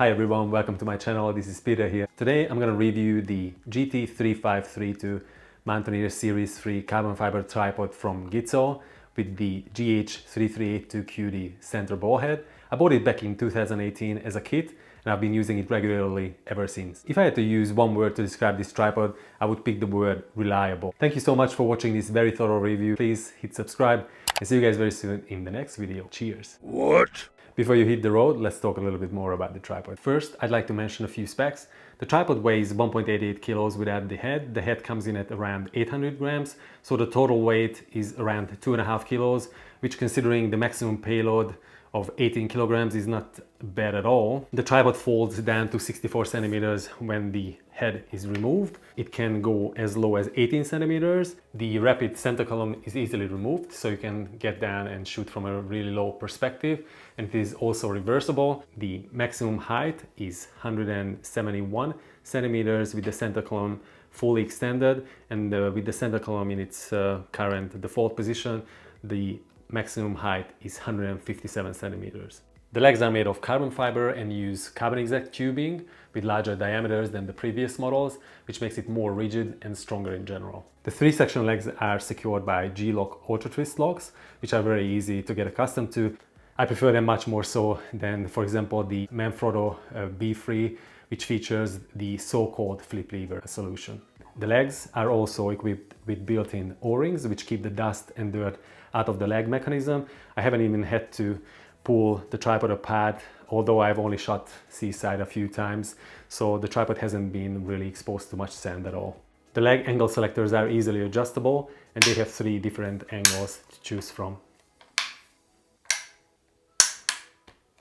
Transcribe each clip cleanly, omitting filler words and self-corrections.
Hi everyone, welcome to my channel. This is Peter here. Today I'm going to review the GT3532 Mountaineer Series 3 carbon fiber tripod from Gitzo with the GH3382QD center ball head. I bought it back in 2018 as a kit and I've been using it regularly ever since. If I had to use one word to describe this tripod, I would pick the word reliable. Thank you so much for watching this very thorough review. Please hit subscribe and see you guys very soon in the next video. Cheers! What? Before you hit the road, let's talk a little bit more about the tripod. First, I'd like to mention a few specs. The tripod weighs 1.88 kilos without the head. The head comes in at around 800 grams, so the total weight is around 2.5 kilos, which considering the maximum payload of 18 kilograms is not bad at all. The tripod folds down to 64 centimeters when the head is removed. It can go as low as 18 centimeters. The rapid center column is easily removed, so you can get down and shoot from a really low perspective. And it is also reversible. The maximum height is 171 centimeters with the center column fully extended, and with the center column in its current default position, the maximum height is 157 centimeters. The legs are made of carbon fiber and use carbon exact tubing with larger diameters than the previous models, which makes it more rigid and stronger in general. The three-section legs are secured by G-lock Ultra Twist locks, which are very easy to get accustomed to. I prefer them much more so than, for example, the Manfrotto Befree, which features the so-called flip lever solution. The legs are also equipped with built-in O-rings, which keep the dust and dirt out of the leg mechanism. I haven't even had to pull the tripod apart, although I've only shot seaside a few times, so the tripod hasn't been really exposed to much sand at all. The leg angle selectors are easily adjustable, and they have 3 different angles to choose from.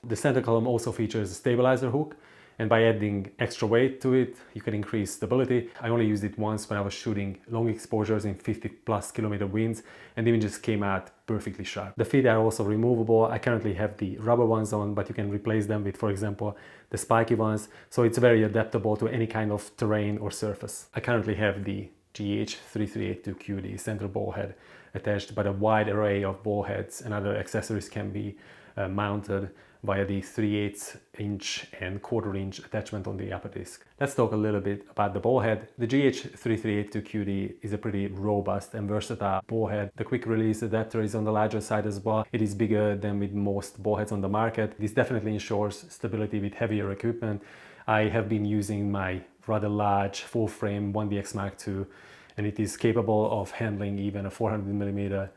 The center column also features a stabilizer hook, and by adding extra weight to it, you can increase stability. I only used it once when I was shooting long exposures in 50+ kilometer winds, and the images came out perfectly sharp. The feet are also removable. I currently have the rubber ones on, but you can replace them with, for example, the spiky ones, so it's very adaptable to any kind of terrain or surface. I currently have the GH3382QD center ball head attached, but a wide array of ball heads and other accessories can be mounted via the 3/8 inch and 1/4 inch attachment on the upper disc. Let's talk a little bit about the ball head. The GH3382QD is a pretty robust and versatile ball head. The quick release adapter is on the larger side as well. It is bigger than with most ball heads on the market. This definitely ensures stability with heavier equipment. I have been using my rather large full frame 1DX Mark II, and it is capable of handling even a 400mm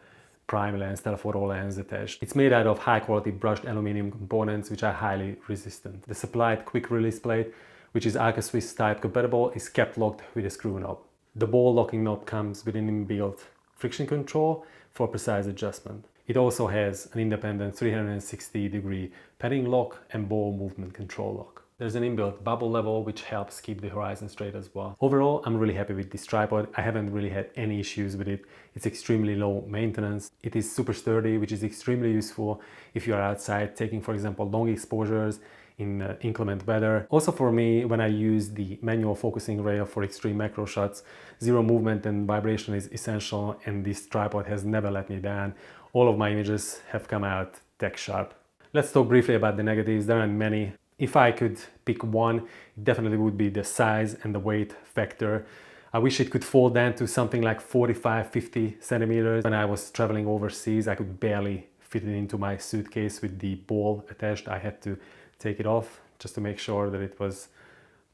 prime lens, telephoto lens attached. It's made out of high quality brushed aluminum components which are highly resistant. The supplied quick release plate, which is Arca Swiss type compatible, is kept locked with a screw knob. The ball locking knob comes with an inbuilt friction control for precise adjustment. It also has an independent 360-degree padding lock and ball movement control lock. There's an inbuilt bubble level which helps keep the horizon straight as well. Overall, I'm really happy with this tripod. I haven't really had any issues with it. It's extremely low maintenance. It is super sturdy, which is extremely useful if you are outside taking, for example, long exposures in inclement weather. Also for me, when I use the manual focusing rail for extreme macro shots, zero movement and vibration is essential, and this tripod has never let me down. All of my images have come out tech sharp. Let's talk briefly about the negatives. There aren't many. If I could pick one, it definitely would be the size and the weight factor. I wish it could fold down to something like 45-50 centimeters. When I was traveling overseas, I could barely fit it into my suitcase with the ball attached. I had to take it off just to make sure that it was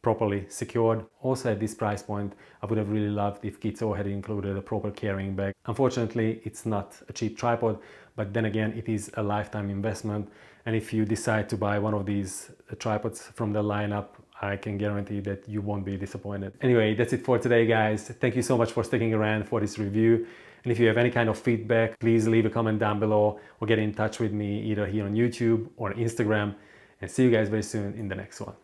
properly secured. Also at this price point, I would have really loved if Gitzo had included a proper carrying bag. Unfortunately, it's not a cheap tripod, but then again, it is a lifetime investment. And if you decide to buy one of these tripods from the lineup, I can guarantee that you won't be disappointed. Anyway, that's it for today, guys. Thank you so much for sticking around for this review. And if you have any kind of feedback, please leave a comment down below or get in touch with me either here on YouTube or Instagram. And see you guys very soon in the next one.